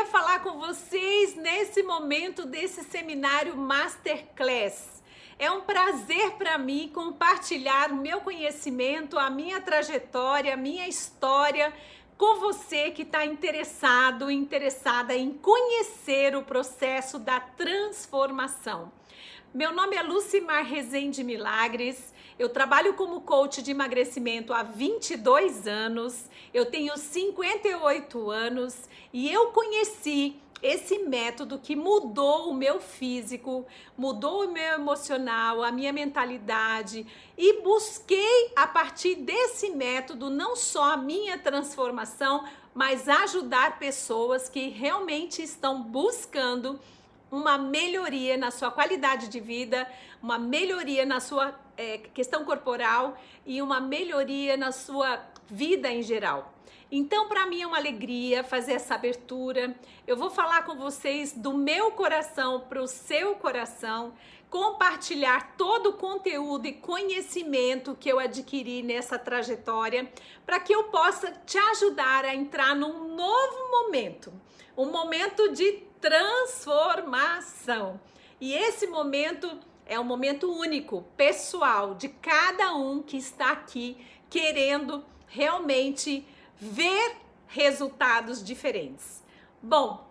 falar com vocês nesse momento desse seminário Masterclass. É um prazer para mim compartilhar o meu conhecimento, a minha trajetória, a minha história com você que está interessada em conhecer o processo da transformação. Meu nome é Lucimar Rezende Milagres, eu trabalho como coach de emagrecimento há 22 anos, eu tenho 58 anos e eu conheci esse método que mudou o meu físico, mudou o meu emocional, a minha mentalidade e busquei a partir desse método não só a minha transformação, mas ajudar pessoas que realmente estão buscando uma melhoria na sua qualidade de vida, uma melhoria na sua questão corporal e uma melhoria na sua vida em geral. Então, para mim é uma alegria fazer essa abertura. Eu vou falar com vocês do meu coração para o seu coração, compartilhar todo o conteúdo e conhecimento que eu adquiri nessa trajetória, para que eu possa te ajudar a entrar num novo momento, um momento de transformação. E esse momento é um momento único, pessoal, de cada um que está aqui querendo realmente ver resultados diferentes. Bom,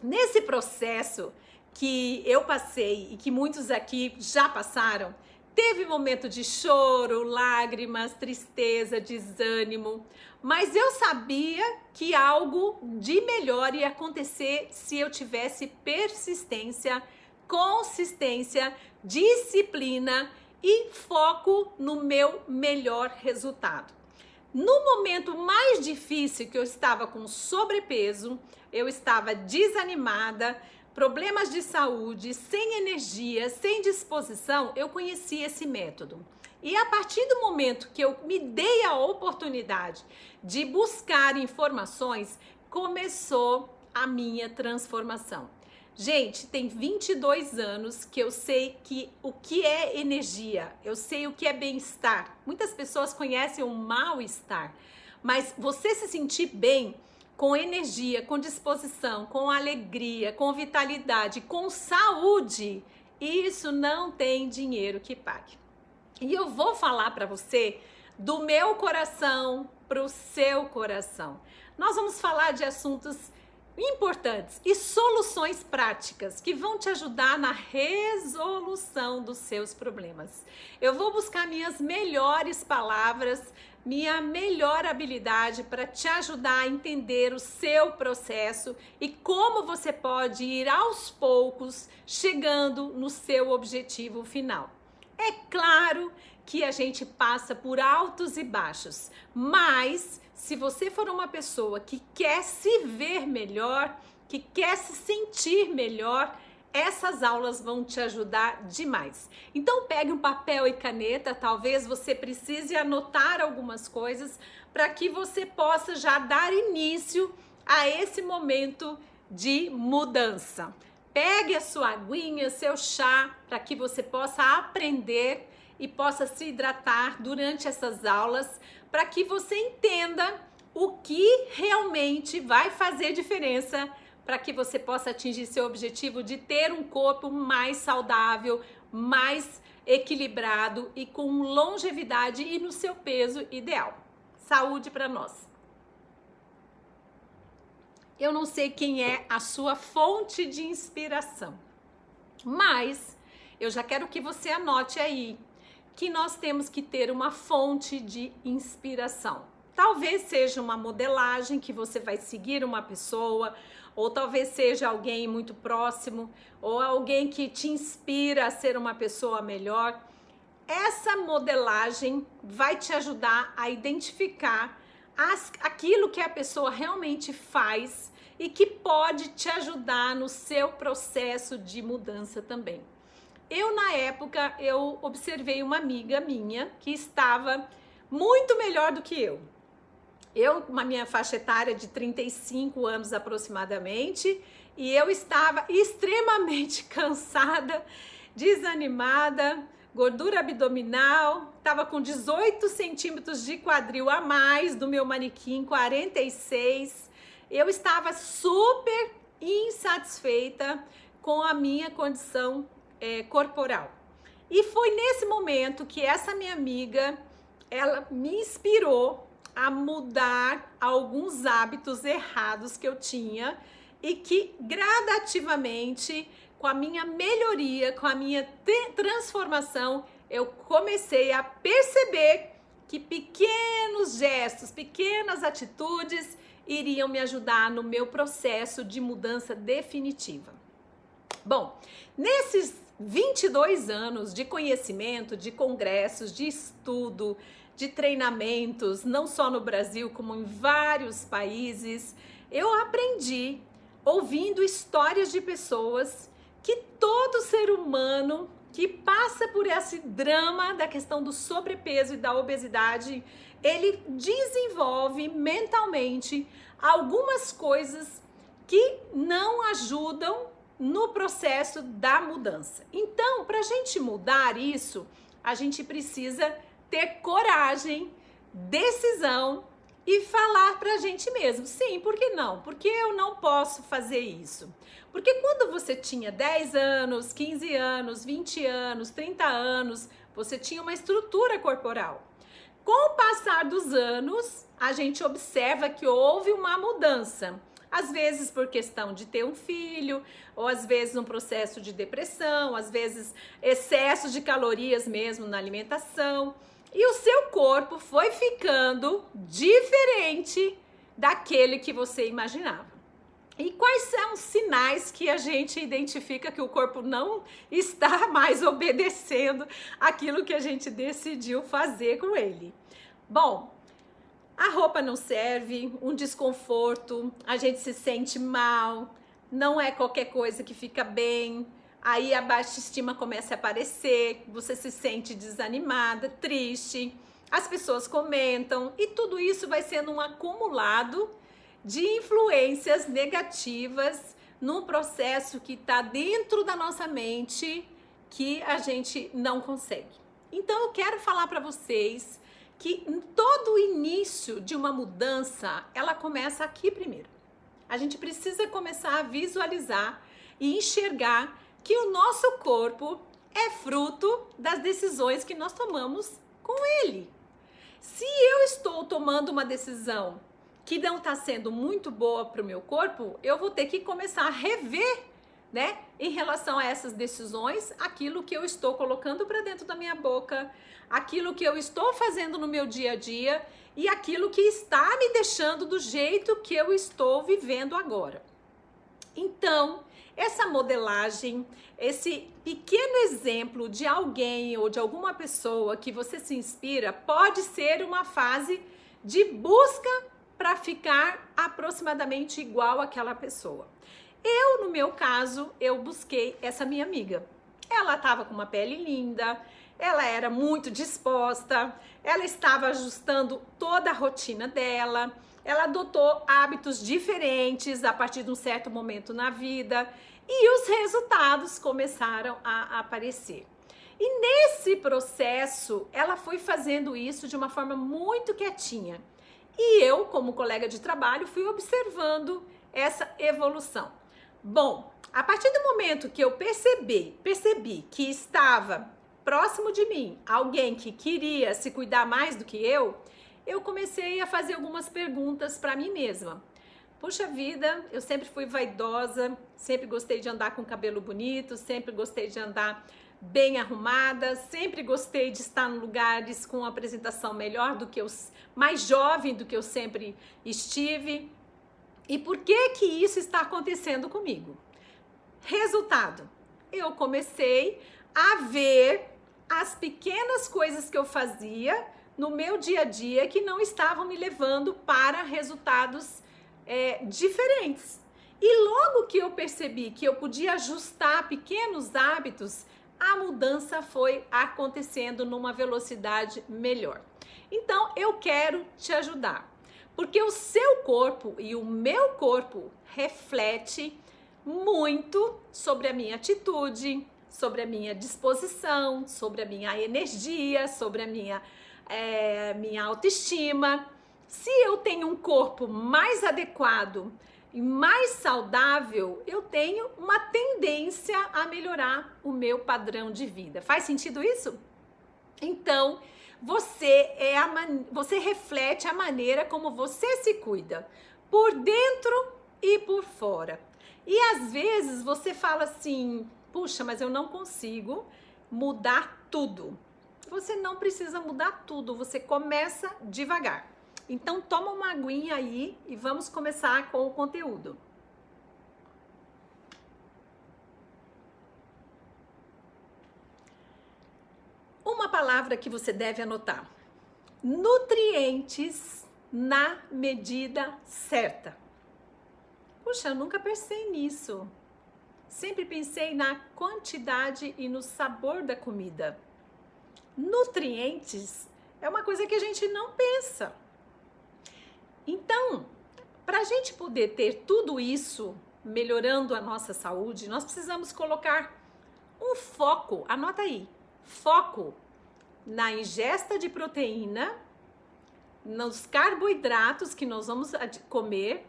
nesse processo que eu passei e que muitos aqui já passaram, teve momento de choro, lágrimas, tristeza, desânimo, mas eu sabia que algo de melhor ia acontecer se eu tivesse persistência, consistência, disciplina e foco no meu melhor resultado. No momento mais difícil que eu estava com sobrepeso, eu estava desanimada, problemas de saúde, sem energia, sem disposição, eu conheci esse método. E a partir do momento que eu me dei a oportunidade de buscar informações, começou a minha transformação. Gente, tem 22 anos que eu sei o que é energia, eu sei o que é bem-estar. Muitas pessoas conhecem o mal-estar, mas você se sentir bem, com energia, com disposição, com alegria, com vitalidade, com saúde, isso não tem dinheiro que pague. E eu vou falar para você do meu coração para o seu coração. Nós vamos falar de assuntos importantes e soluções práticas que vão te ajudar na resolução dos seus problemas. Eu vou buscar minhas melhores palavras, minha melhor habilidade para te ajudar a entender o seu processo e como você pode ir aos poucos chegando no seu objetivo final. É claro que a gente passa por altos e baixos, mas se você for uma pessoa que quer se ver melhor, que quer se sentir melhor, essas aulas vão te ajudar demais. Então pegue um papel e caneta, talvez você precise anotar algumas coisas para que você possa já dar início a esse momento de mudança. Pegue a sua aguinha, seu chá, para que você possa aprender e possa se hidratar durante essas aulas, para que você entenda o que realmente vai fazer diferença para que você possa atingir seu objetivo de ter um corpo mais saudável, mais equilibrado e com longevidade e no seu peso ideal. Saúde para nós! Eu não sei quem é a sua fonte de inspiração, mas eu já quero que você anote aí que nós temos que ter uma fonte de inspiração. Talvez seja uma modelagem que você vai seguir uma pessoa, ou talvez seja alguém muito próximo, ou alguém que te inspira a ser uma pessoa melhor. Essa modelagem vai te ajudar a identificar aquilo que a pessoa realmente faz e que pode te ajudar no seu processo de mudança também. Na época, eu observei uma amiga minha que estava muito melhor do que eu. Com a minha faixa etária de 35 anos aproximadamente, e eu estava extremamente cansada, desanimada, gordura abdominal, estava com 18 centímetros de quadril a mais do meu manequim, 46. Eu estava super insatisfeita com a minha condição corporal. E foi nesse momento que essa minha amiga, ela me inspirou a mudar alguns hábitos errados que eu tinha e que gradativamente, com a minha melhoria, com a minha transformação, eu comecei a perceber que pequenos gestos, pequenas atitudes iriam me ajudar no meu processo de mudança definitiva. Bom, nesses 22 anos de conhecimento, de congressos, de estudo, de treinamentos, não só no Brasil, como em vários países, eu aprendi ouvindo histórias de pessoas que todo ser humano que passa por esse drama da questão do sobrepeso e da obesidade, ele desenvolve mentalmente algumas coisas que não ajudam no processo da mudança. Então, para a gente mudar isso, a gente precisa ter coragem, decisão e falar para a gente mesmo. Sim, por que não? Porque eu não posso fazer isso. Porque quando você tinha 10 anos, 15 anos, 20 anos, 30 anos, você tinha uma estrutura corporal. Com o passar dos anos, a gente observa que houve uma mudança. Às vezes por questão de ter um filho, ou às vezes um processo de depressão, às vezes excesso de calorias mesmo na alimentação. E o seu corpo foi ficando diferente daquele que você imaginava. E quais são os sinais que a gente identifica que o corpo não está mais obedecendo aquilo que a gente decidiu fazer com ele? Bom, a roupa não serve, um desconforto, a gente se sente mal, não é qualquer coisa que fica bem, aí a baixa estima começa a aparecer, você se sente desanimada, triste, as pessoas comentam e tudo isso vai sendo um acumulado de influências negativas num processo que está dentro da nossa mente que a gente não consegue. Então eu quero falar para vocês que todo o início de uma mudança, ela começa aqui primeiro. A gente precisa começar a visualizar e enxergar que o nosso corpo é fruto das decisões que nós tomamos com ele. Se eu estou tomando uma decisão que não está sendo muito boa para o meu corpo, eu vou ter que começar a rever, né, em relação a essas decisões, aquilo que eu estou colocando para dentro da minha boca, aquilo que eu estou fazendo no meu dia a dia e aquilo que está me deixando do jeito que eu estou vivendo agora. Então, essa modelagem, esse pequeno exemplo de alguém ou de alguma pessoa que você se inspira, pode ser uma fase de busca para ficar aproximadamente igual àquela pessoa. Eu, no meu caso, eu busquei essa minha amiga. Ela estava com uma pele linda, ela era muito disposta, ela estava ajustando toda a rotina dela, ela adotou hábitos diferentes a partir de um certo momento na vida e os resultados começaram a aparecer. E nesse processo, ela foi fazendo isso de uma forma muito quietinha. E eu, como colega de trabalho, fui observando essa evolução. Bom, a partir do momento que eu percebi que estava próximo de mim alguém que queria se cuidar mais do que eu comecei a fazer algumas perguntas para mim mesma. Puxa vida, eu sempre fui vaidosa, sempre gostei de andar com cabelo bonito, sempre gostei de andar bem arrumada, sempre gostei de estar em lugares com uma apresentação melhor do que eu, mais jovem do que eu sempre estive. E por que que isso está acontecendo comigo? Resultado, eu comecei a ver as pequenas coisas que eu fazia no meu dia a dia que não estavam me levando para resultados diferentes. E logo que eu percebi que eu podia ajustar pequenos hábitos, a mudança foi acontecendo numa velocidade melhor. Então, eu quero te ajudar, porque o seu corpo e o meu corpo reflete muito sobre a minha atitude, sobre a minha disposição, sobre a minha energia, sobre a minha autoestima. Se eu tenho um corpo mais adequado e mais saudável, eu tenho uma tendência a melhorar o meu padrão de vida. Faz sentido isso? Então, você reflete a maneira como você se cuida, por dentro e por fora. E às vezes você fala assim: puxa, mas eu não consigo mudar tudo. Você não precisa mudar tudo, você começa devagar. Então toma uma aguinha aí e vamos começar com o conteúdo. Uma palavra que você deve anotar: nutrientes na medida certa. Puxa, eu nunca pensei nisso. Sempre pensei na quantidade e no sabor da comida. Nutrientes é uma coisa que a gente não pensa. Então, para a gente poder ter tudo isso melhorando a nossa saúde, nós precisamos colocar um foco, anota aí, foco na ingesta de proteína, nos carboidratos que nós vamos comer,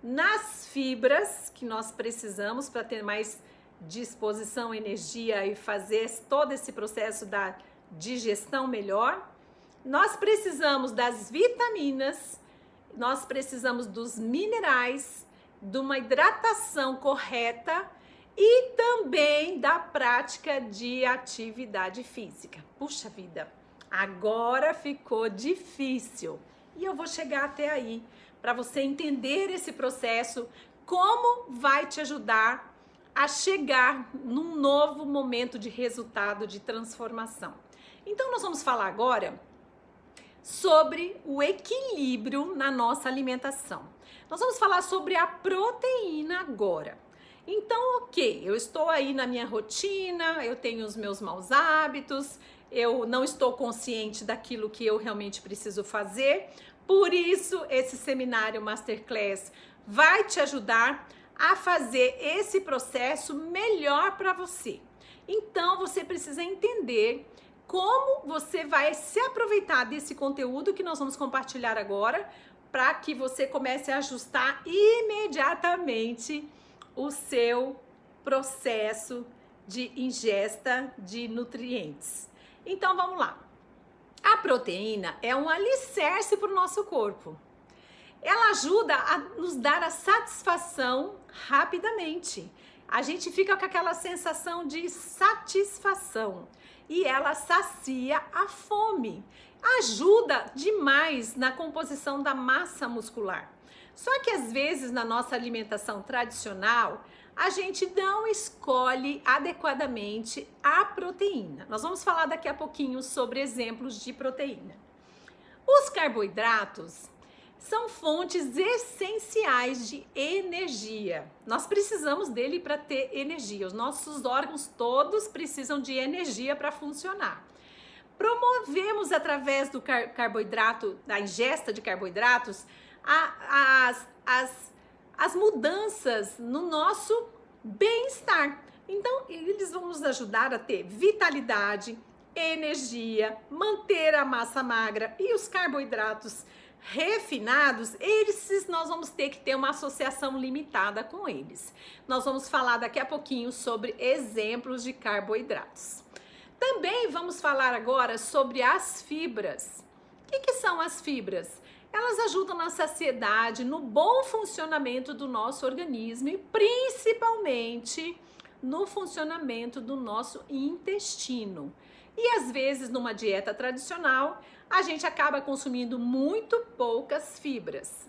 nas fibras que nós precisamos para ter mais disposição, energia e fazer todo esse processo da digestão melhor. Nós precisamos das vitaminas, nós precisamos dos minerais, de uma hidratação correta e também da prática de atividade física. Puxa vida, agora ficou difícil e eu vou chegar até aí para você entender esse processo, como vai te ajudar a chegar num novo momento de resultado, de transformação. Então nós vamos falar agora sobre o equilíbrio na nossa alimentação. Nós vamos falar sobre a proteína agora. Então, ok, eu estou aí na minha rotina, eu tenho os meus maus hábitos, eu não estou consciente daquilo que eu realmente preciso fazer. Por isso, esse seminário Masterclass vai te ajudar a fazer esse processo melhor para você. Então, você precisa entender como você vai se aproveitar desse conteúdo que nós vamos compartilhar agora, para que você comece a ajustar imediatamente o seu processo de ingesta de nutrientes. Então vamos lá. A proteína é um alicerce para o nosso corpo. Ela ajuda a nos dar a satisfação rapidamente. A gente fica com aquela sensação de satisfação e ela sacia a fome. Ajuda demais na composição da massa muscular. Só que às vezes na nossa alimentação tradicional, a gente não escolhe adequadamente a proteína. Nós vamos falar daqui a pouquinho sobre exemplos de proteína. Os carboidratos são fontes essenciais de energia. Nós precisamos dele para ter energia. Os nossos órgãos todos precisam de energia para funcionar. Promovemos através do carboidrato, da ingesta de carboidratos, as mudanças no nosso bem-estar. Então, eles vão nos ajudar a ter vitalidade, energia, manter a massa magra e os carboidratos refinados, nós vamos ter que ter uma associação limitada com eles. Nós vamos falar daqui a pouquinho sobre exemplos de carboidratos. Também vamos falar agora sobre as fibras. O que são as fibras? Elas ajudam na saciedade, no bom funcionamento do nosso organismo e principalmente no funcionamento do nosso intestino. E às vezes, numa dieta tradicional, a gente acaba consumindo muito poucas fibras.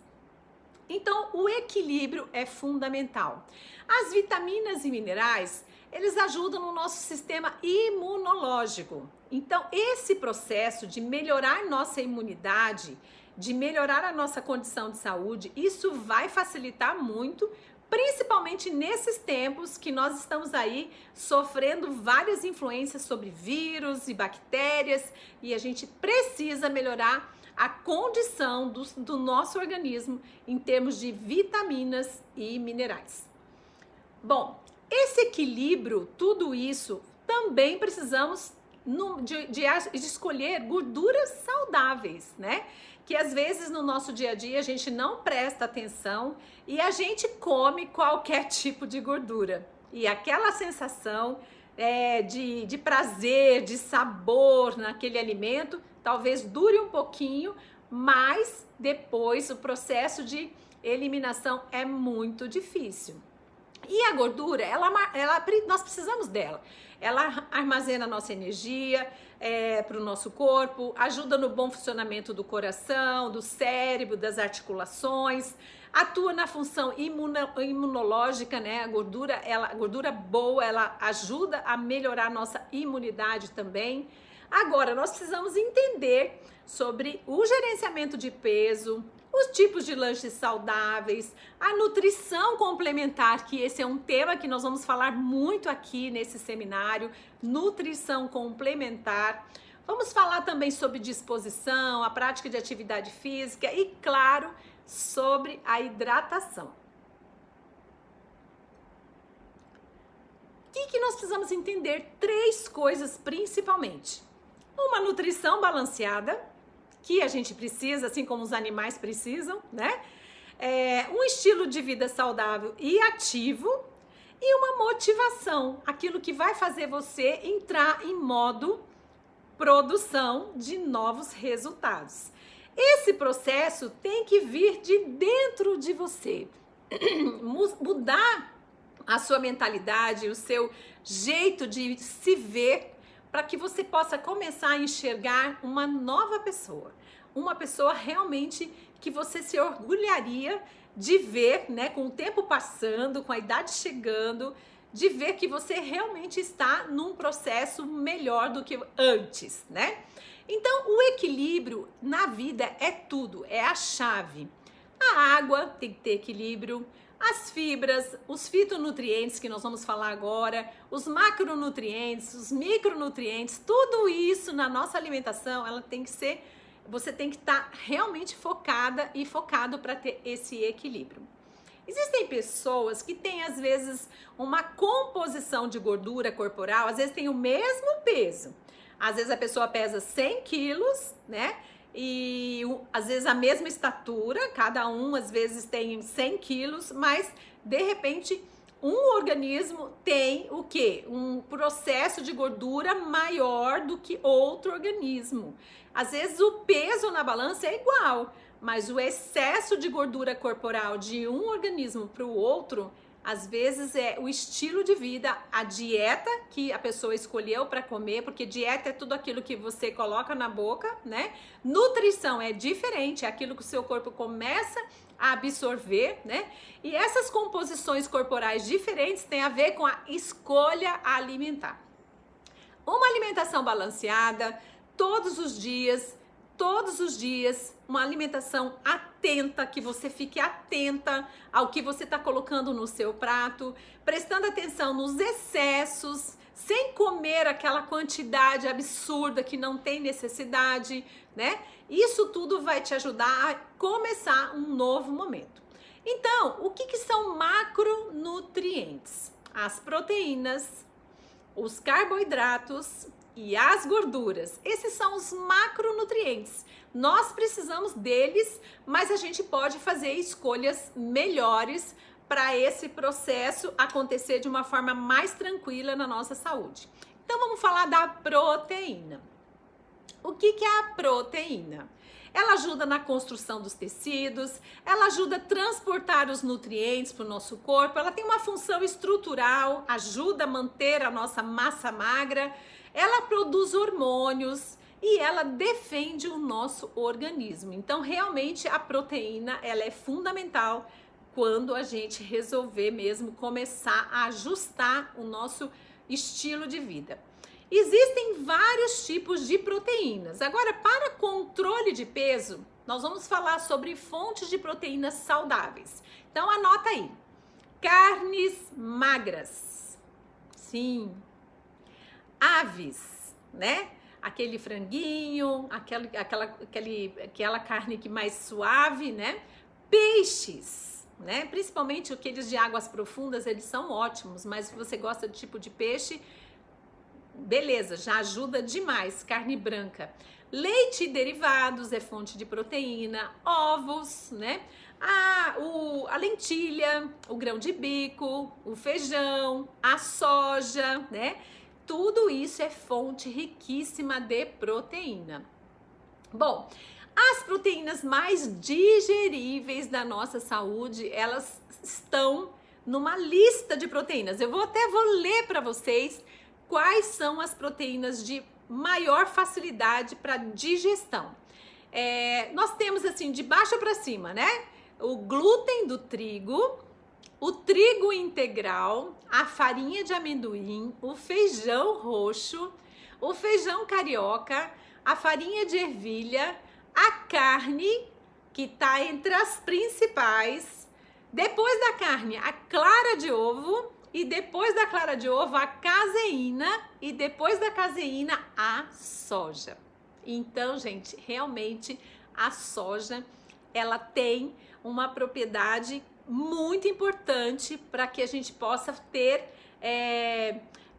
Então, o equilíbrio é fundamental. As vitaminas e minerais, eles ajudam no nosso sistema imunológico. Então, esse processo de melhorar nossa imunidade, de melhorar a nossa condição de saúde, isso vai facilitar muito, principalmente nesses tempos que nós estamos aí sofrendo várias influências sobre vírus e bactérias e a gente precisa melhorar a condição do nosso organismo em termos de vitaminas e minerais. Bom, esse equilíbrio, tudo isso, também precisamos de escolher gorduras saudáveis, né? Que às vezes no nosso dia a dia a gente não presta atenção e a gente come qualquer tipo de gordura. E aquela sensação de prazer, de sabor naquele alimento, talvez dure um pouquinho, mas depois o processo de eliminação é muito difícil. E a gordura, nós precisamos dela. Ela armazena a nossa energia para o nosso corpo, ajuda no bom funcionamento do coração, do cérebro, das articulações, atua na função imunológica, né? A gordura boa, ela ajuda a melhorar a nossa imunidade também. Agora, nós precisamos entender sobre o gerenciamento de peso, os tipos de lanches saudáveis, a nutrição complementar, que esse é um tema que nós vamos falar muito aqui nesse seminário, nutrição complementar. Vamos falar também sobre disposição, a prática de atividade física e, claro, sobre a hidratação. O que nós precisamos entender? 3 coisas principalmente. Uma nutrição balanceada, que a gente precisa, assim como os animais precisam, né? Um estilo de vida saudável e ativo e uma motivação, aquilo que vai fazer você entrar em modo produção de novos resultados. Esse processo tem que vir de dentro de você, mudar a sua mentalidade, o seu jeito de se ver, para que você possa começar a enxergar uma nova pessoa. Uma pessoa realmente que você se orgulharia de ver, né, com o tempo passando, com a idade chegando, de ver que você realmente está num processo melhor do que antes, né? Então, o equilíbrio na vida é tudo, é a chave. A água tem que ter equilíbrio, as fibras, os fitonutrientes que nós vamos falar agora, os macronutrientes, os micronutrientes, tudo isso na nossa alimentação, ela tem que ser, você tem que estar realmente focada e focado para ter esse equilíbrio. Existem pessoas que têm às vezes uma composição de gordura corporal, às vezes tem o mesmo peso. Às vezes a pessoa pesa 100 quilos, né? E às vezes a mesma estatura, cada um às vezes tem 100 quilos, mas de repente um organismo tem o quê? Um processo de gordura maior do que outro organismo. Às vezes o peso na balança é igual, mas o excesso de gordura corporal de um organismo para o outro, às vezes é o estilo de vida, a dieta que a pessoa escolheu para comer, porque dieta é tudo aquilo que você coloca na boca, né? Nutrição é diferente, é aquilo que o seu corpo começa a absorver, né? E essas composições corporais diferentes têm a ver com a escolha alimentar. Uma alimentação balanceada, todos os dias, uma alimentação atenta, que você fique atenta ao que você está colocando no seu prato, prestando atenção nos excessos, sem comer aquela quantidade absurda que não tem necessidade, né? Isso tudo vai te ajudar a começar um novo momento. Então, o que são macronutrientes? As proteínas, os carboidratos e as gorduras. Esses são os macronutrientes. Nós precisamos deles, mas a gente pode fazer escolhas melhores para esse processo acontecer de uma forma mais tranquila na nossa saúde. Então vamos falar da proteína. O que é a proteína? Ela ajuda na construção dos tecidos, ela ajuda a transportar os nutrientes para o nosso corpo, ela tem uma função estrutural, ajuda a manter a nossa massa magra, ela produz hormônios e ela defende o nosso organismo. Então, realmente, a proteína, ela é fundamental quando a gente resolver mesmo começar a ajustar o nosso estilo de vida. Existem vários tipos de proteínas. Agora, para controle de peso, nós vamos falar sobre fontes de proteínas saudáveis. Então, anota aí. Carnes magras. Sim. Aves, né? Aquele franguinho, aquela carne que mais suave, né? Peixes, né? Principalmente aqueles de águas profundas, eles são ótimos, mas se você gosta do tipo de peixe, beleza, já ajuda demais, carne branca. Leite e derivados é fonte de proteína, ovos, né? A lentilha, o grão de bico, o feijão, a soja, né? Tudo isso é fonte riquíssima de proteína. Bom, as proteínas mais digeríveis da nossa saúde, elas estão numa lista de proteínas. Eu vou ler para vocês quais são as proteínas de maior facilidade para digestão. Nós temos assim, de baixo para cima, né? O glúten do trigo, o trigo integral, a farinha de amendoim, o feijão roxo, o feijão carioca, a farinha de ervilha, a carne, que está entre as principais. Depois da carne, a clara de ovo. E depois da clara de ovo, a caseína. E depois da caseína, a soja. Então, gente, realmente a soja, ela tem uma propriedade muito importante para que a gente possa ter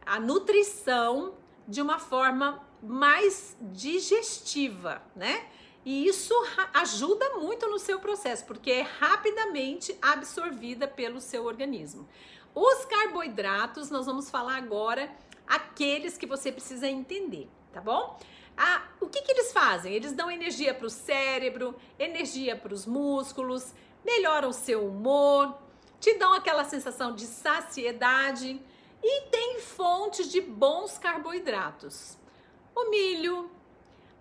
a nutrição de uma forma mais digestiva, né? E isso ajuda muito no seu processo, porque é rapidamente absorvida pelo seu organismo. Os carboidratos, nós vamos falar agora aqueles que você precisa entender, tá bom? O que eles fazem? Eles dão energia para o cérebro, energia para os músculos, melhoram o seu humor, te dão aquela sensação de saciedade e tem fontes de bons carboidratos. O milho,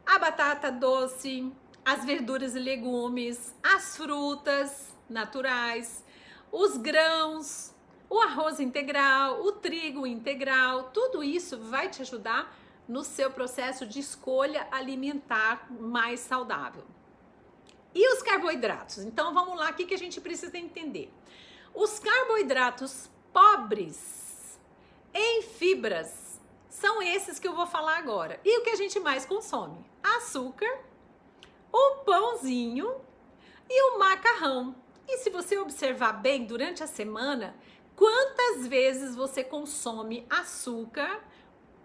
a batata doce, as verduras e legumes, as frutas naturais, os grãos, o arroz integral, o trigo integral, tudo isso vai te ajudar no seu processo de escolha alimentar mais saudável. E os carboidratos? Então vamos lá, o que a gente precisa entender? Os carboidratos pobres em fibras são esses que eu vou falar agora. E o que a gente mais consome? Açúcar, o pãozinho e o macarrão. E se você observar bem durante a semana, quantas vezes você consome açúcar,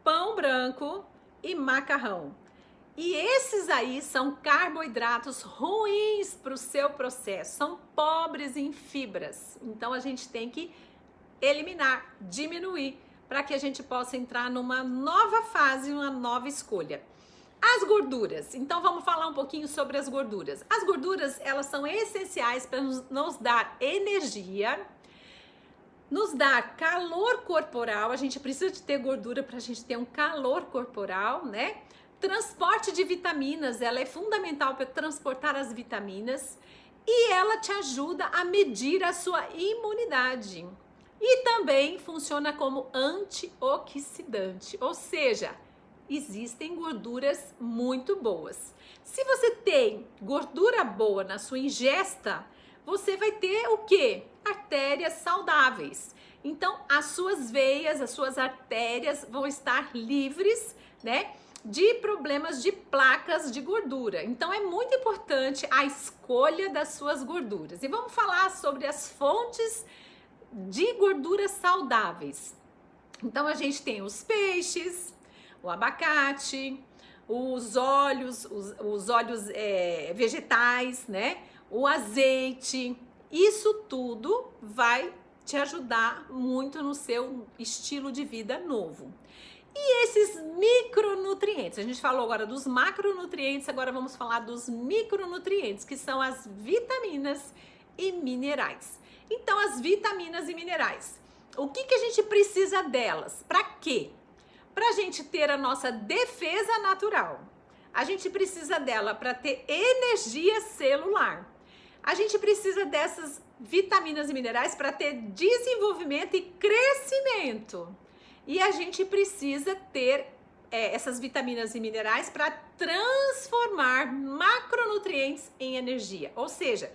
pão branco e macarrão? E esses aí são carboidratos ruins para o seu processo, são pobres em fibras. Então a gente tem que eliminar, diminuir, para que a gente possa entrar numa nova fase, uma nova escolha. As gorduras. Então vamos falar um pouquinho sobre as gorduras. As gorduras, elas são essenciais para nos dar energia, nos dar calor corporal. A gente precisa de ter gordura para a gente ter um calor corporal, né? Transporte de vitaminas, ela é fundamental para transportar as vitaminas e ela te ajuda a medir a sua imunidade. E também funciona como antioxidante, ou seja, existem gorduras muito boas. Se você tem gordura boa na sua ingesta, você vai ter o quê? Artérias saudáveis. Então, as suas veias, as suas artérias vão estar livres, né, de problemas de placas de gordura. Então, é muito importante a escolha das suas gorduras. E vamos falar sobre as fontes de gorduras saudáveis. Então, a gente tem os peixes, o abacate, os óleos vegetais, né? O azeite. Isso tudo vai te ajudar muito no seu estilo de vida novo. E esses micronutrientes, a gente falou agora dos macronutrientes, agora vamos falar dos micronutrientes, que são as vitaminas e minerais. Então, as vitaminas e minerais, o que a gente precisa delas? Para quê? Para a gente ter a nossa defesa natural. A gente precisa dela para ter energia celular. A gente precisa dessas vitaminas e minerais para ter desenvolvimento e crescimento. E a gente precisa ter essas vitaminas e minerais para transformar macronutrientes em energia. Ou seja,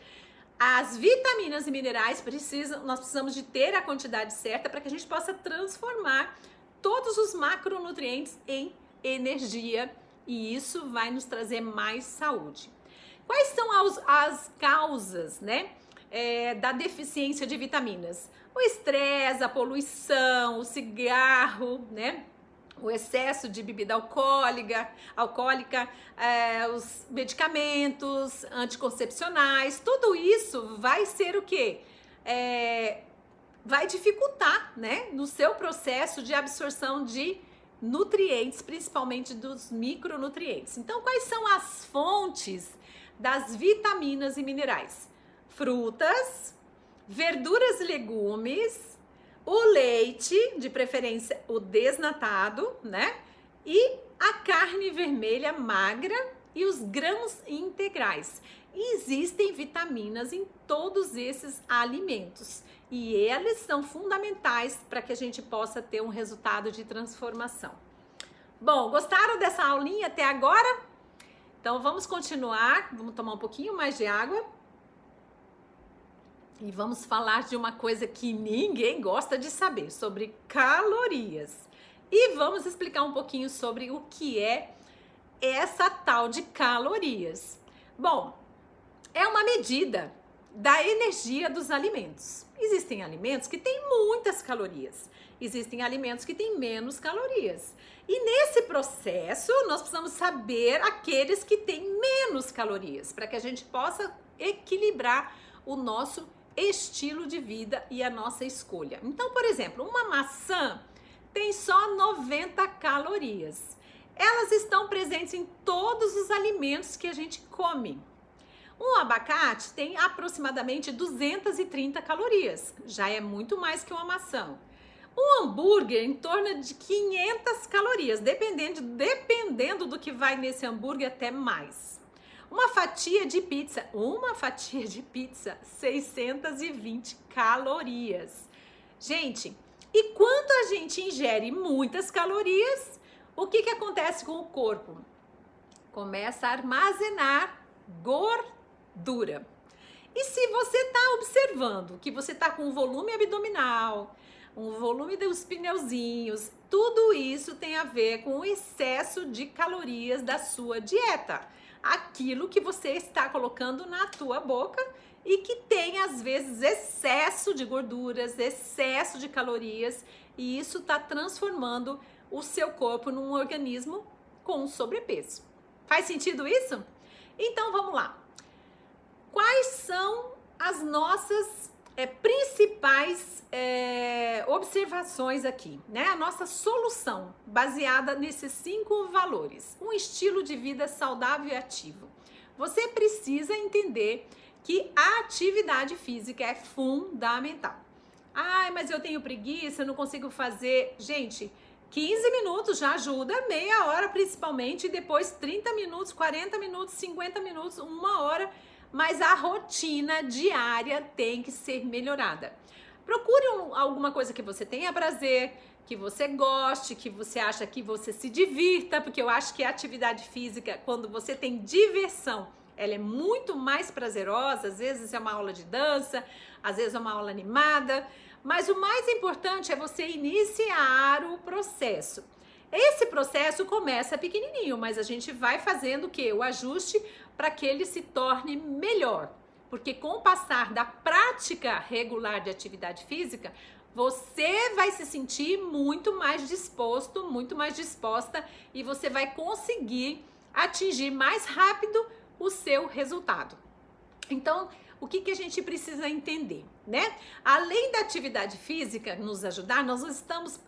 as vitaminas e minerais nós precisamos de ter a quantidade certa para que a gente possa transformar todos os macronutrientes em energia e isso vai nos trazer mais saúde. Quais são as causas, né, da deficiência de vitaminas? O estresse, a poluição, o cigarro, né, o excesso de bebida alcoólica, os medicamentos anticoncepcionais, tudo isso vai ser o quê? Vai dificultar, né, no seu processo de absorção de nutrientes, principalmente dos micronutrientes. Então, quais são as fontes das vitaminas e minerais? Frutas, verduras e legumes, o leite, de preferência o desnatado, né? E a carne vermelha magra e os grãos integrais. E existem vitaminas em todos esses alimentos e eles são fundamentais para que a gente possa ter um resultado de transformação. Bom, gostaram dessa aulinha até agora? Então vamos continuar, vamos tomar um pouquinho mais de água. E vamos falar de uma coisa que ninguém gosta de saber, sobre calorias. E vamos explicar um pouquinho sobre o que é essa tal de calorias. Bom, é uma medida da energia dos alimentos. Existem alimentos que têm muitas calorias, existem alimentos que têm menos calorias. E nesse processo, nós precisamos saber aqueles que têm menos calorias, para que a gente possa equilibrar o nosso estilo de vida e a nossa escolha. Então, por exemplo, uma maçã tem só 90 calorias. Elas estão presentes em todos os alimentos que a gente come. Um abacate tem aproximadamente 230 calorias, já é muito mais que uma maçã. Um hambúrguer em torno de 500 calorias, dependendo do que vai nesse hambúrguer, até mais. Uma fatia de pizza, 620 calorias. Gente, e quando a gente ingere muitas calorias, o que acontece com o corpo? Começa a armazenar gordura. E se você está observando que você está com um volume abdominal, um volume dos pneuzinhos, tudo isso tem a ver com o excesso de calorias da sua dieta. Aquilo que você está colocando na tua boca e que tem às vezes excesso de gorduras, excesso de calorias, e isso está transformando o seu corpo num organismo com sobrepeso. Faz sentido isso? Então vamos lá. Quais são as nossas principais observações aqui, né? A nossa solução baseada nesses 5 valores. Um estilo de vida saudável e ativo. Você precisa entender que a atividade física é fundamental. Ai, mas eu tenho preguiça, eu não consigo fazer. Gente, 15 minutos já ajuda, meia hora principalmente, e depois 30 minutos, 40 minutos, 50 minutos, 1 hora. Mas a rotina diária tem que ser melhorada. Procure alguma coisa que você tenha prazer, que você goste, que você acha que você se divirta, porque eu acho que a atividade física, quando você tem diversão, ela é muito mais prazerosa. Às vezes é uma aula de dança, às vezes é uma aula animada, mas o mais importante é você iniciar o processo. Esse processo começa pequenininho, mas a gente vai fazendo o quê? O ajuste para que ele se torne melhor. Porque com o passar da prática regular de atividade física, você vai se sentir muito mais disposto, muito mais disposta, e você vai conseguir atingir mais rápido o seu resultado. Então, o que a gente precisa entender, né? Além da atividade física nos ajudar, nós estamos,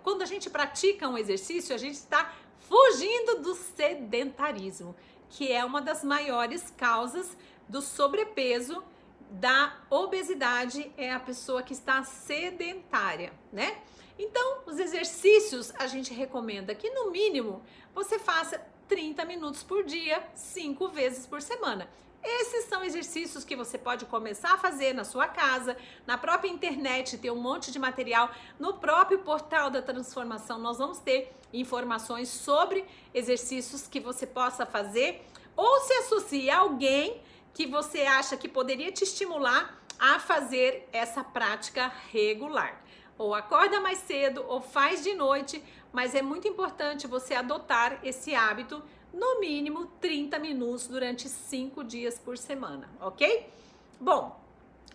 quando a gente pratica um exercício, a gente está fugindo do sedentarismo, que é uma das maiores causas do sobrepeso, da obesidade, é a pessoa que está sedentária, né? Então, os exercícios a gente recomenda que no mínimo você faça 30 minutos por dia, 5 vezes por semana. Esses são exercícios que você pode começar a fazer na sua casa, na própria internet, tem um monte de material. No próprio portal da transformação, nós vamos ter informações sobre exercícios que você possa fazer, ou se associe a alguém que você acha que poderia te estimular a fazer essa prática regular. Ou acorda mais cedo, ou faz de noite, mas é muito importante você adotar esse hábito, no mínimo 30 minutos durante 5 dias por semana, ok? Bom,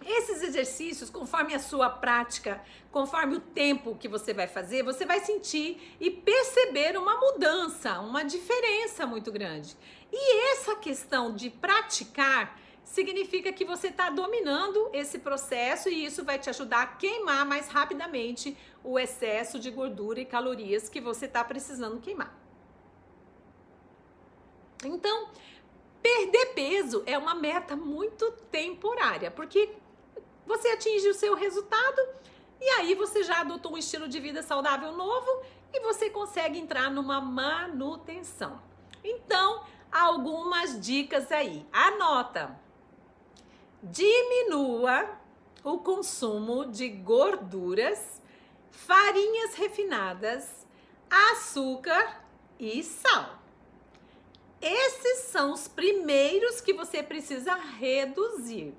Esses exercícios, conforme a sua prática, conforme o tempo que você vai fazer, você vai sentir e perceber uma mudança, uma diferença muito grande. E essa questão de praticar significa que você está dominando esse processo e isso vai te ajudar a queimar mais rapidamente o excesso de gordura e calorias que você está precisando queimar. Então, perder peso é uma meta muito temporária, porque você atinge o seu resultado e aí você já adotou um estilo de vida saudável novo e você consegue entrar numa manutenção. Então, algumas dicas aí. Anota. Diminua o consumo de gorduras, farinhas refinadas, açúcar e sal. Esses são os primeiros que você precisa reduzir.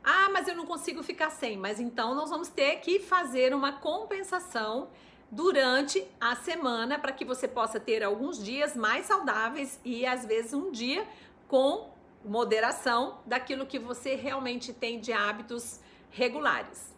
Ah, mas eu não consigo ficar sem. Mas então nós vamos ter que fazer uma compensação durante a semana para que você possa ter alguns dias mais saudáveis e às vezes um dia com moderação daquilo que você realmente tem de hábitos regulares.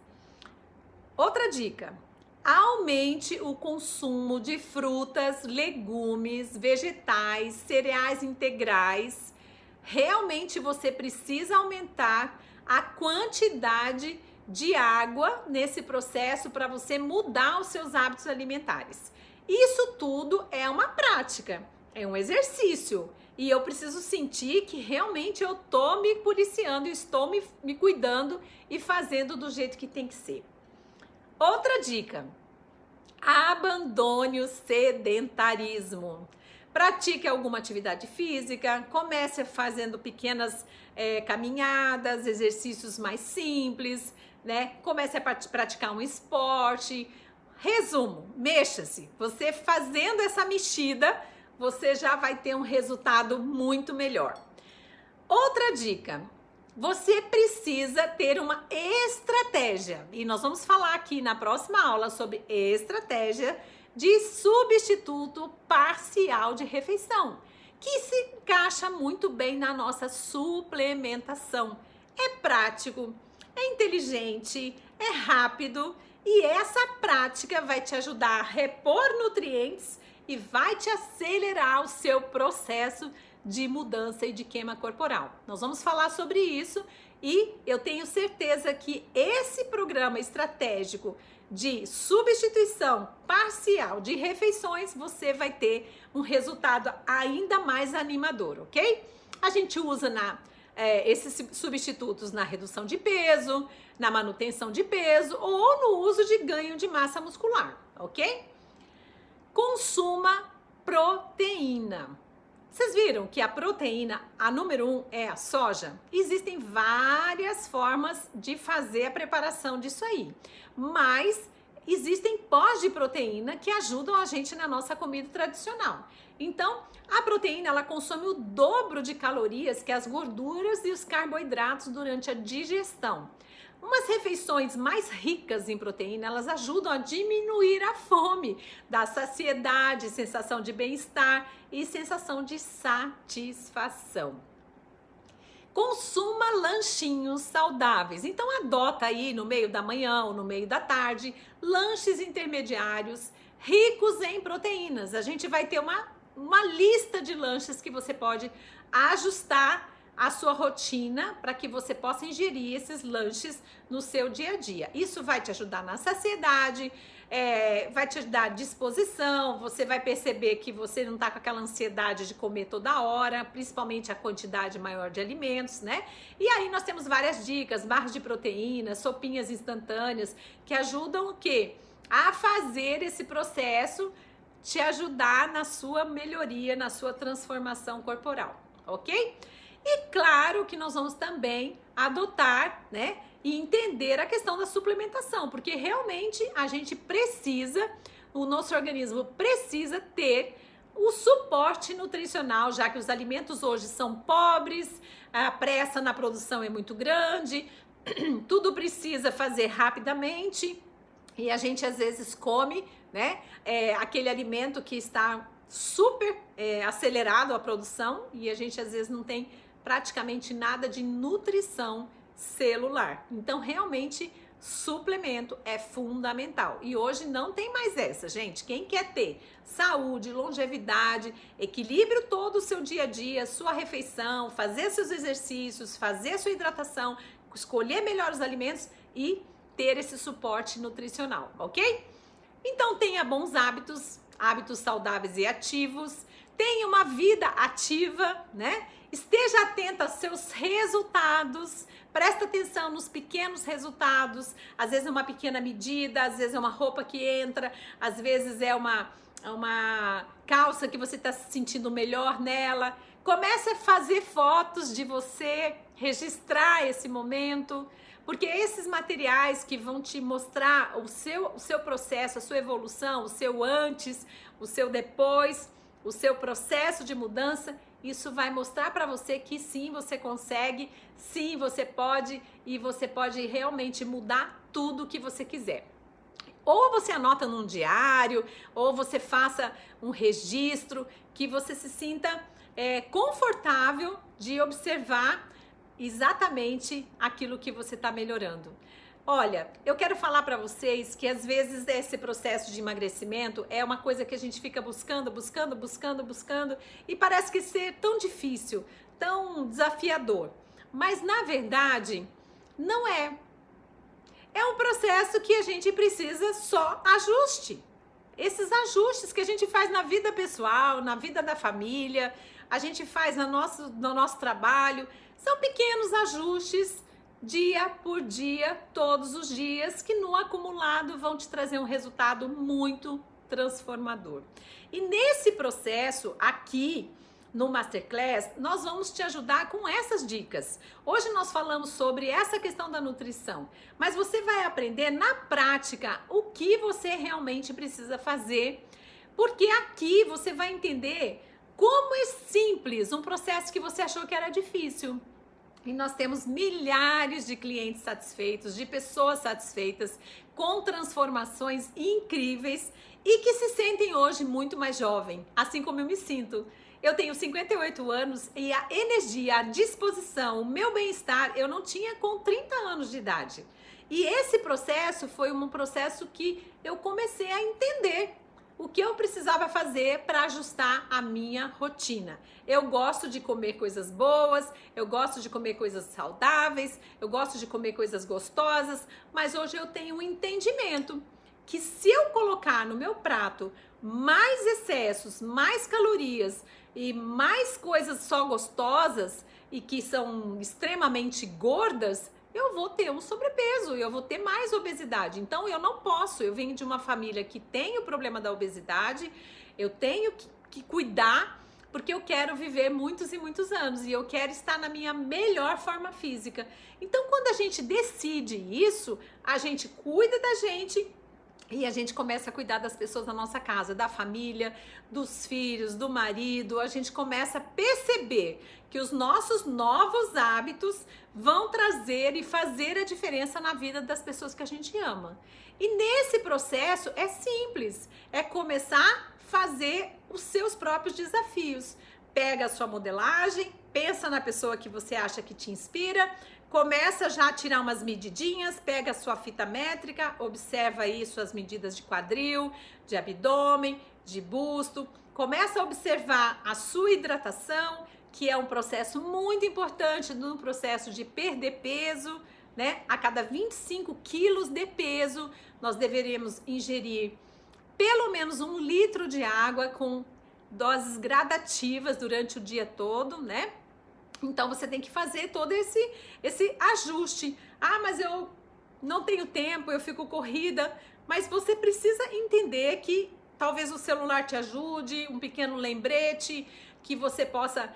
Outra dica: aumente o consumo de frutas, legumes, vegetais, cereais integrais. Realmente você precisa aumentar a quantidade de água nesse processo para você mudar os seus hábitos alimentares. Isso tudo é uma prática, é um exercício. E eu preciso sentir que realmente eu estou me policiando, estou me cuidando e fazendo do jeito que tem que ser. Outra dica: abandone o sedentarismo. Pratique alguma atividade física, comece fazendo pequenas caminhadas, exercícios mais simples, né? Comece a praticar um esporte. Resumo, mexa-se. Você fazendo essa mexida, você já vai ter um resultado muito melhor. Outra dica: você precisa ter uma estratégia. E nós vamos falar aqui na próxima aula sobre estratégia de substituto parcial de refeição, que se encaixa muito bem na nossa suplementação. É prático, é inteligente, é rápido e essa prática vai te ajudar a repor nutrientes e vai te acelerar o seu processo de mudança e de queima corporal. Nós vamos falar sobre isso e eu tenho certeza que esse programa estratégico de substituição parcial de refeições, você vai ter um resultado ainda mais animador, ok? A gente usa esses substitutos na redução de peso, na manutenção de peso ou no uso de ganho de massa muscular, ok? Consuma proteína. Vocês viram que a proteína, a número 1 é a soja? Existem várias formas de fazer a preparação disso aí, mas existem pós de proteína que ajudam a gente na nossa comida tradicional. Então, a proteína, ela consome o dobro de calorias que as gorduras e os carboidratos durante a digestão. Umas refeições mais ricas em proteína, elas ajudam a diminuir a fome, dá saciedade, sensação de bem-estar e sensação de satisfação. Consuma lanchinhos saudáveis. Então adota aí no meio da manhã ou no meio da tarde, lanches intermediários ricos em proteínas. A gente vai ter uma lista de lanches que você pode ajustar a sua rotina para que você possa ingerir esses lanches no seu dia a dia. Isso vai te ajudar na saciedade, vai te dar disposição, você vai perceber que você não tá com aquela ansiedade de comer toda hora, principalmente a quantidade maior de alimentos, né? E aí nós temos várias dicas, barras de proteína, sopinhas instantâneas, que ajudam o quê? A fazer esse processo te ajudar na sua melhoria, na sua transformação corporal, ok? E claro que nós vamos também adotar, né, e entender a questão da suplementação, porque realmente a gente precisa, o nosso organismo precisa ter o suporte nutricional, já que os alimentos hoje são pobres, a pressa na produção é muito grande, tudo precisa fazer rapidamente e a gente às vezes come, né, aquele alimento que está super acelerado a produção e a gente às vezes não tem praticamente nada de nutrição celular. Então, realmente, suplemento é fundamental. E hoje não tem mais essa, gente. Quem quer ter saúde, longevidade, equilíbrio todo o seu dia a dia, sua refeição, fazer seus exercícios, fazer sua hidratação, escolher melhores alimentos e ter esse suporte nutricional, ok? Então tenha bons hábitos, hábitos saudáveis e ativos, tenha uma vida ativa, né? Esteja atenta aos seus resultados, presta atenção nos pequenos resultados, às vezes é uma pequena medida, às vezes é uma roupa que entra, às vezes é uma calça que você está se sentindo melhor nela. Comece a fazer fotos de você, registrar esse momento, porque esses materiais que vão te mostrar o seu processo, a sua evolução, o seu antes, o seu depois, o seu processo de mudança, isso vai mostrar para você que sim, você consegue, sim, você pode e você pode realmente mudar tudo que você quiser. Ou você anota num diário, ou você faça um registro, que você se sinta confortável de observar exatamente aquilo que você está melhorando. Olha, eu quero falar para vocês que às vezes esse processo de emagrecimento é uma coisa que a gente fica buscando e parece que ser tão difícil, tão desafiador. Mas na verdade, não é. É um processo que a gente precisa só ajuste. Esses ajustes que a gente faz na vida pessoal, na vida da família, a gente faz no nosso trabalho, são pequenos ajustes dia por dia, todos os dias, que no acumulado vão te trazer um resultado muito transformador. E nesse processo aqui no Masterclass, nós vamos te ajudar com essas dicas. Hoje nós falamos sobre essa questão da nutrição, mas você vai aprender na prática o que você realmente precisa fazer, porque aqui você vai entender como é simples um processo que você achou que era difícil. E nós temos milhares de clientes satisfeitos, de pessoas satisfeitas, com transformações incríveis e que se sentem hoje muito mais jovem, assim como eu me sinto. Eu tenho 58 anos e a energia, a disposição, o meu bem-estar eu não tinha com 30 anos de idade. E esse processo foi um processo que eu comecei a entender o que eu precisava fazer para ajustar a minha rotina. Eu gosto de comer coisas boas, eu gosto de comer coisas saudáveis, eu gosto de comer coisas gostosas, mas hoje eu tenho um entendimento que se eu colocar no meu prato mais excessos, mais calorias e mais coisas só gostosas e que são extremamente gordas, eu vou ter um sobrepeso, eu vou ter mais obesidade. Então eu não posso, eu venho de uma família que tem o problema da obesidade, eu tenho que cuidar, porque eu quero viver muitos e muitos anos e eu quero estar na minha melhor forma física. Então quando a gente decide isso, a gente cuida da gente e a gente começa a cuidar das pessoas da nossa casa, da família, dos filhos, do marido. A gente começa a perceber que os nossos novos hábitos vão trazer e fazer a diferença na vida das pessoas que a gente ama. E nesse processo é simples, é começar a fazer os seus próprios desafios. Pega a sua modelagem, pensa na pessoa que você acha que te inspira, começa já a tirar umas medidinhas, pega a sua fita métrica, observa aí suas medidas de quadril, de abdômen, de busto, começa a observar a sua hidratação, que é um processo muito importante no processo de perder peso, né? A cada 25 quilos de peso, nós deveríamos ingerir pelo menos 1 litro de água com doses gradativas durante o dia todo, né? Então você tem que fazer todo esse ajuste. Ah, mas eu não tenho tempo, eu fico corrida. Mas você precisa entender que talvez o celular te ajude, um pequeno lembrete que você possa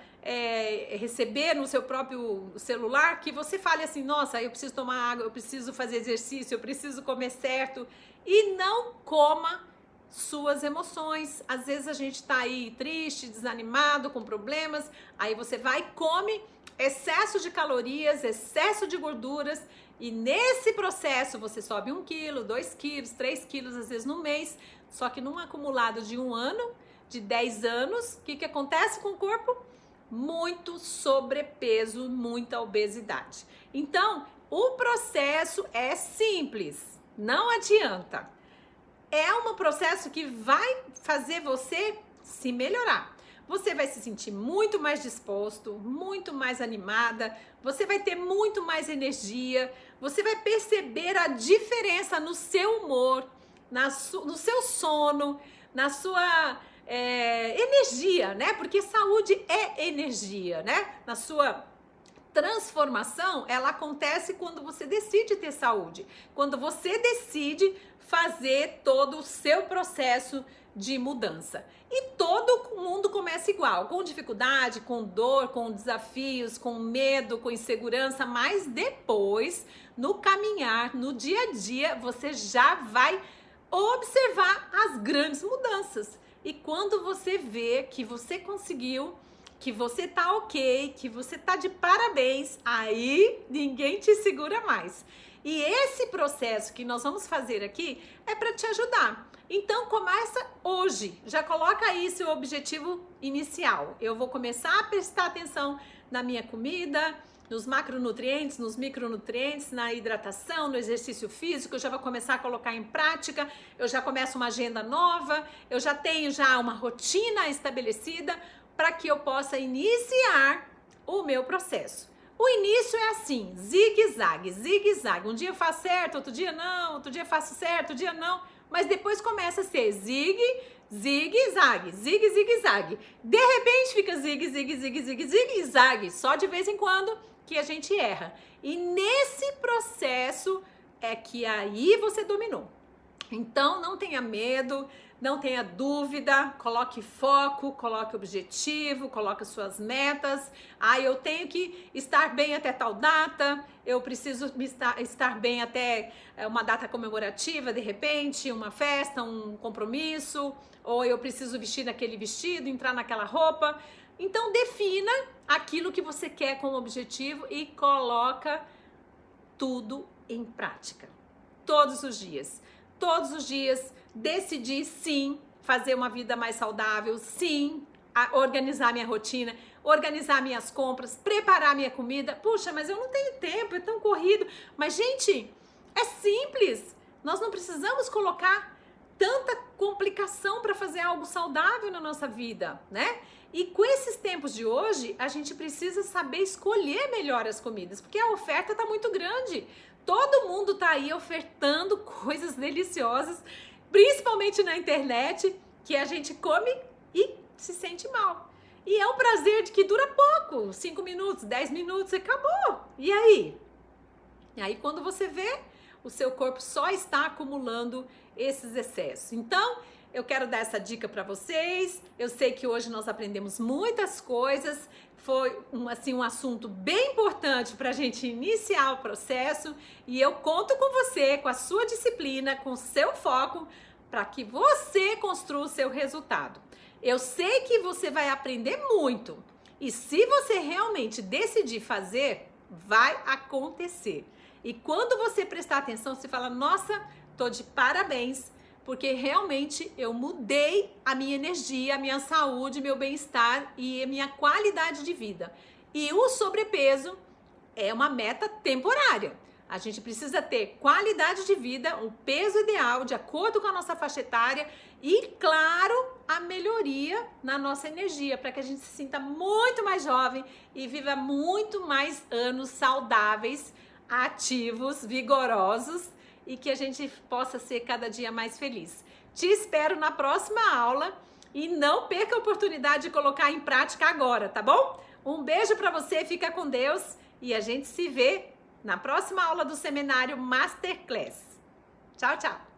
receber no seu próprio celular, que você fale assim, nossa, eu preciso tomar água, eu preciso fazer exercício, eu preciso comer certo. E não coma suas emoções. Às vezes a gente tá aí triste, desanimado, com problemas, aí você vai e come excesso de calorias, excesso de gorduras, e nesse processo você sobe 1 quilo, 2 quilos, 3 quilos às vezes no mês, só que num acumulado de 1 ano, de 10 anos, o que acontece com o corpo? muito sobrepeso, muita obesidade. Então, o processo é simples, não adianta. É um processo que vai fazer você se melhorar. Você vai se sentir muito mais disposto, muito mais animada, você vai ter muito mais energia, você vai perceber a diferença no seu humor, no seu sono, na sua energia, né? Porque saúde é energia, né? Na sua transformação, ela acontece quando você decide ter saúde, quando você decide fazer todo o seu processo de mudança. E todo mundo começa igual, com dificuldade, com dor, com desafios, com medo, com insegurança, mas depois, no caminhar, no dia a dia, você já vai observar as grandes mudanças. E quando você vê que você conseguiu, que você tá ok, que você tá de parabéns, aí ninguém te segura mais. E esse processo que nós vamos fazer aqui é para te ajudar. Então começa hoje, já coloca aí seu objetivo inicial. Eu vou começar a prestar atenção na minha comida, nos macronutrientes, nos micronutrientes, na hidratação, no exercício físico, eu já vou começar a colocar em prática, eu já começo uma agenda nova, eu já tenho uma rotina estabelecida para que eu possa iniciar o meu processo. O início é assim, zigue-zague, zigue-zague. Um dia eu faço certo, outro dia não, outro dia eu faço certo, outro dia não. Mas depois começa a ser zigue, zigue-zague, zigue, zigue-zague. De repente fica zigue, zigue, zigue, zigue, zigue-zague. Só de vez em quando que a gente erra. E nesse processo é que aí você dominou. Então não tenha medo, não tenha dúvida, coloque foco, coloque objetivo, coloque suas metas. Eu tenho que estar bem até tal data, eu preciso estar bem até uma data comemorativa, de repente, uma festa, um compromisso, ou eu preciso vestir aquele vestido, entrar naquela roupa. Então defina aquilo que você quer como objetivo e coloca tudo em prática. Todos os dias. Todos os dias decidir sim fazer uma vida mais saudável, sim organizar minha rotina, organizar minhas compras, preparar minha comida. Puxa, mas eu não tenho tempo, é tão corrido. Mas gente, é simples. Nós não precisamos colocar tanta complicação para fazer algo saudável na nossa vida, né? E com esses tempos de hoje, a gente precisa saber escolher melhor as comidas, porque a oferta tá muito grande. Todo mundo tá aí ofertando coisas deliciosas, principalmente na internet, que a gente come e se sente mal. E é um prazer de que dura pouco, 5 minutos, 10 minutos, acabou. E aí? E aí quando você vê, o seu corpo só está acumulando esses excessos. Então, eu quero dar essa dica para vocês. Eu sei que hoje nós aprendemos muitas coisas. Foi um assunto bem importante para a gente iniciar o processo. E eu conto com você, com a sua disciplina, com o seu foco, para que você construa o seu resultado. Eu sei que você vai aprender muito. E se você realmente decidir fazer, vai acontecer. E quando você prestar atenção, você fala, nossa, tô de parabéns, porque realmente eu mudei a minha energia, a minha saúde, meu bem-estar e a minha qualidade de vida. E o sobrepeso é uma meta temporária. A gente precisa ter qualidade de vida, um peso ideal de acordo com a nossa faixa etária e, claro, a melhoria na nossa energia, para que a gente se sinta muito mais jovem e viva muito mais anos saudáveis, ativos, vigorosos e que a gente possa ser cada dia mais feliz. Te espero na próxima aula e não perca a oportunidade de colocar em prática agora, tá bom? Um beijo para você, fica com Deus e a gente se vê na próxima aula do seminário Masterclass. Tchau, tchau!